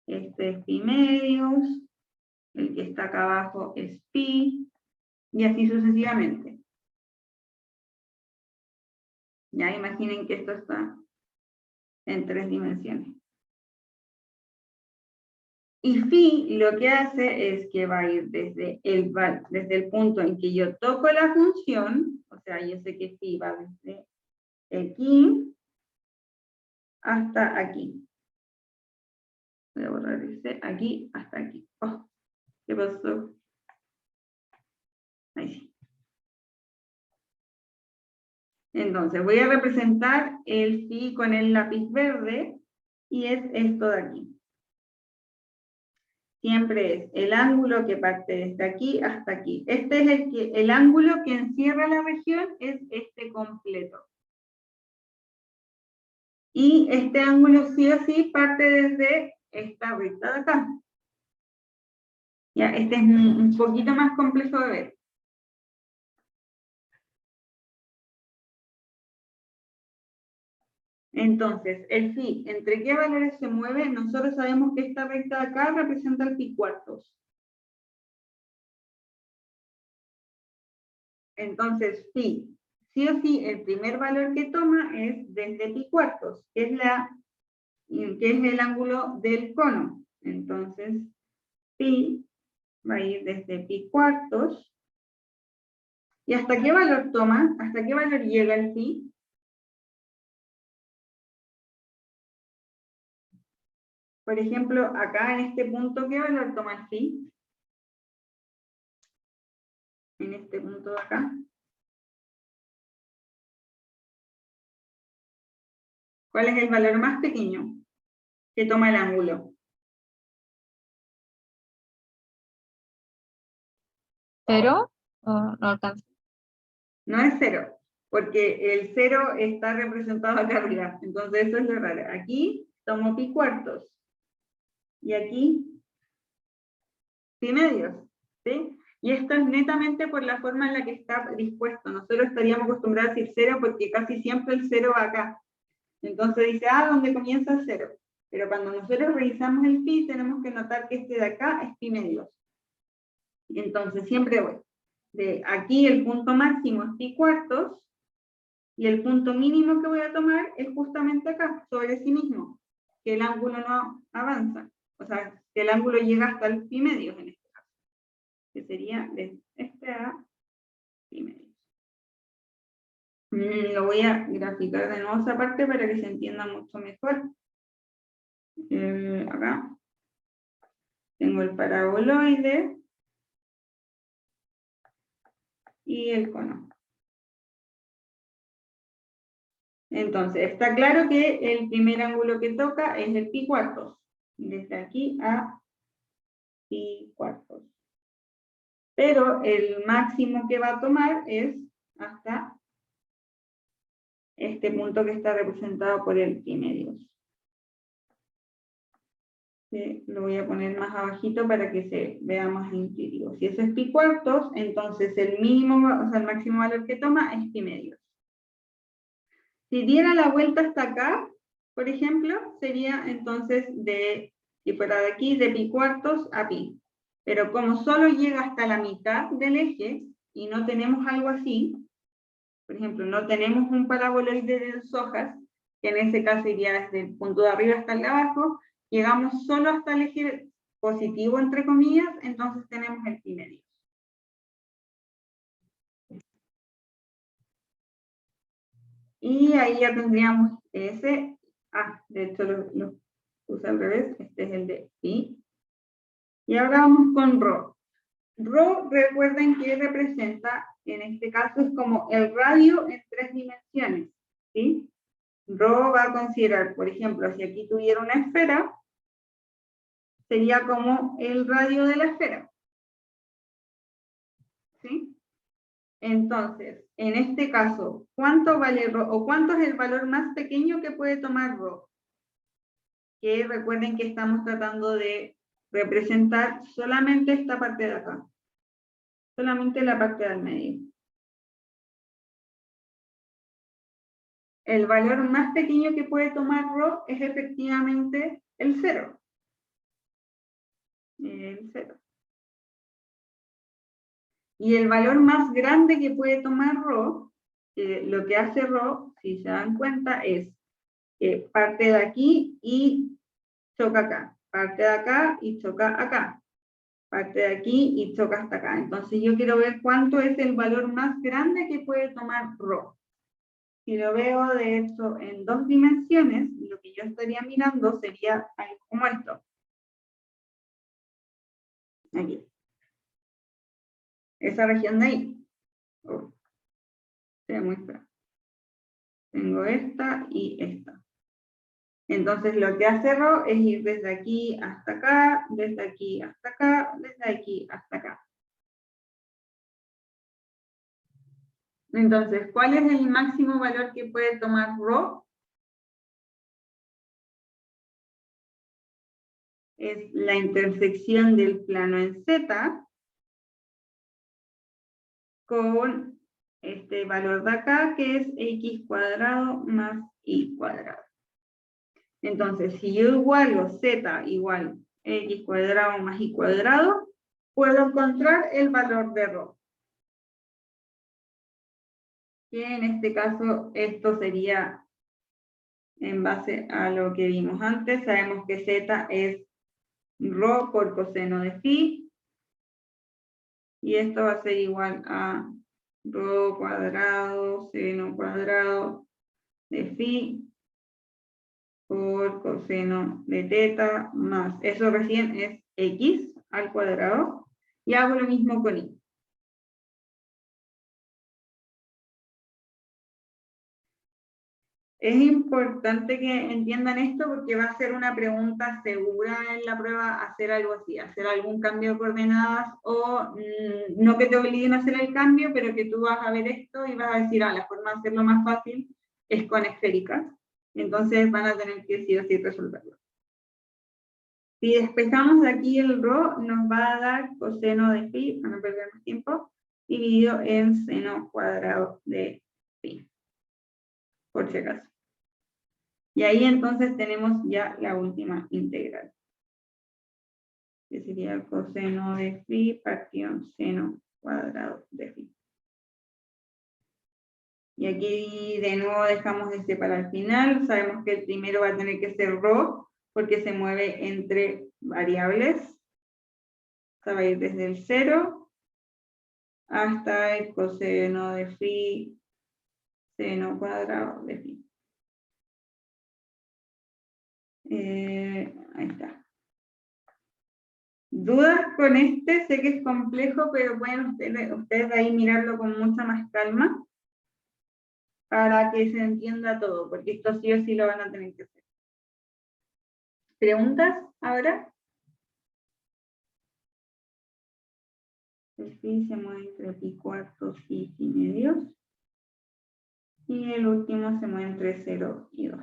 este es pi medios, el que está acá abajo es pi, y así sucesivamente. Ya imaginen que esto está en 3 dimensiones. Y phi lo que hace es que va a ir desde el punto en que yo toco la función, o sea, yo sé que phi va desde aquí hasta aquí. Voy a borrar ese, aquí hasta aquí. Oh, ¿qué pasó? Ahí sí. Entonces, voy a representar el phi con el lápiz verde, y es esto de aquí. Siempre es el ángulo que parte desde aquí hasta aquí. Este es el ángulo que encierra la región, es este completo. Y este ángulo sí o sí parte desde esta recta de acá. Ya, este es un poquito más complejo de ver. Entonces, el phi, ¿entre qué valores se mueve? Nosotros sabemos que esta recta de acá representa el pi cuartos. Entonces, phi, sí o sí, el primer valor que toma es desde pi cuartos, que es el ángulo del cono. Entonces, pi va a ir desde pi cuartos. ¿Y hasta qué valor toma? ¿Hasta qué valor llega el phi? Por ejemplo, acá en este punto, ¿qué valor toma el phi? En este punto de acá. ¿Cuál es el valor más pequeño que toma el ángulo? ¿Cero? ¿O no alcanza? No es 0, porque el 0 está representado acá arriba. Entonces eso es lo raro. Aquí tomo pi cuartos. Y aquí pi medios. ¿Sí? Y esto es netamente por la forma en la que está dispuesto. Nosotros estaríamos acostumbrados a decir 0 porque casi siempre el 0 va acá. Entonces dice, ¿dónde comienza el 0? Pero cuando nosotros revisamos el pi, tenemos que notar que este de acá es pi medios. Entonces siempre voy. De aquí el punto máximo es pi cuartos, y el punto mínimo que voy a tomar es justamente acá, sobre sí mismo, que el ángulo no avanza. O sea, que el ángulo llega hasta el pi medios en este caso, que sería de este a pi medios. Lo voy a graficar de nuevo esa parte para que se entienda mucho mejor. Acá tengo el paraboloide y el cono. Entonces, está claro que el primer ángulo que toca es el pi cuartos, desde aquí a pi cuartos. Pero el máximo que va a tomar es hasta este punto que está representado por el pi medios. Lo voy a poner más abajito para que se vea más intuitivo. Si eso es pi cuartos, entonces el mínimo, o sea, el máximo valor que toma es pi medios. Si diera la vuelta hasta acá, por ejemplo, sería entonces si fuera de aquí, de pi cuartos a pi. Pero como solo llega hasta la mitad del eje, y no tenemos algo así, por ejemplo, no tenemos un paraboloide de 2 hojas, que en ese caso iría desde el punto de arriba hasta el de abajo, llegamos solo hasta el eje positivo, entre comillas, entonces tenemos el pi medios. Y ahí ya tendríamos ese, de hecho lo puse al revés, este es el de pi. Y ahora vamos con ρ. ρ, recuerden que representa, en este caso es como el radio en 3 dimensiones, ¿sí? ρ va a considerar, por ejemplo, si aquí tuviera una esfera, sería como el radio de la esfera, ¿sí? Entonces, en este caso, ¿cuánto vale ρ? ¿O cuánto es el valor más pequeño que puede tomar ρ? Que recuerden que estamos tratando de representar solamente esta parte de acá, solamente la parte del medio. El valor más pequeño que puede tomar ρ es efectivamente el 0. El 0. Y el valor más grande que puede tomar ρ, lo que hace ρ, si se dan cuenta, es parte de aquí y choca acá, parte de acá y choca acá, parte de aquí y choca hasta acá. Entonces yo quiero ver cuánto es el valor más grande que puede tomar ρ. Si lo veo de hecho en 2 dimensiones, lo que yo estaría mirando sería algo como esto. Aquí. Esa región de ahí. Se ve muy feo. Tengo esta y esta. Entonces lo que hace ρ es ir desde aquí hasta acá, desde aquí hasta acá, desde aquí hasta acá. Entonces, ¿cuál es el máximo valor que puede tomar ρ? es la intersección del plano en Z con este valor de acá, que es x cuadrado más y cuadrado. Entonces, si yo igualo z igual x cuadrado más y cuadrado, puedo encontrar el valor de ρ. Que en este caso, esto sería en base a lo que vimos antes. Sabemos que z es ρ por coseno de phi. Y esto va a ser igual a ρ cuadrado, seno cuadrado de phi por coseno de teta más, eso recién es x al cuadrado, y hago lo mismo con y. Es importante que entiendan esto porque va a ser una pregunta segura en la prueba hacer algo así, hacer algún cambio de coordenadas o no que te obliguen a hacer el cambio, pero que tú vas a ver esto y vas a decir, la forma de hacerlo más fácil es con esféricas. Entonces van a tener que sí o sí resolverlo. Si despejamos de aquí el ρ, nos va a dar coseno de phi, para no perder más tiempo, dividido en seno cuadrado de phi, por si acaso. Y ahí entonces tenemos ya la última integral, que sería el coseno de phi partido seno cuadrado de phi. Y aquí de nuevo dejamos este para el final. Sabemos que el primero va a tener que ser ρ, porque se mueve entre variables. O sea, va a ir desde el 0 hasta el coseno de phi seno cuadrado de phi. Ahí está. ¿Dudas con este? Sé que es complejo, pero pueden ustedes ahí mirarlo con mucha más calma para que se entienda todo, porque esto sí o sí lo van a tener que hacer. ¿Preguntas ahora? El phi se mueve entre pi cuartos y pi medios. Y el último se mueve entre 0 y 2.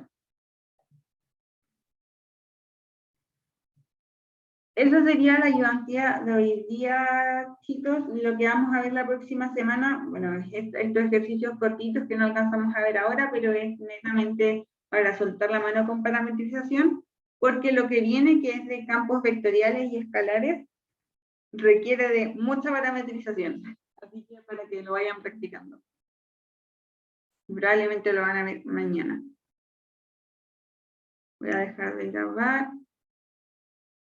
Esa sería la ayudantía de hoy día, chicos. Lo que vamos a ver la próxima semana, bueno, estos ejercicios cortitos que no alcanzamos a ver ahora, pero es netamente para soltar la mano con parametrización, porque lo que viene, que es de campos vectoriales y escalares, requiere de mucha parametrización. Así que para que lo vayan practicando. Probablemente lo van a ver mañana. Voy a dejar de grabar.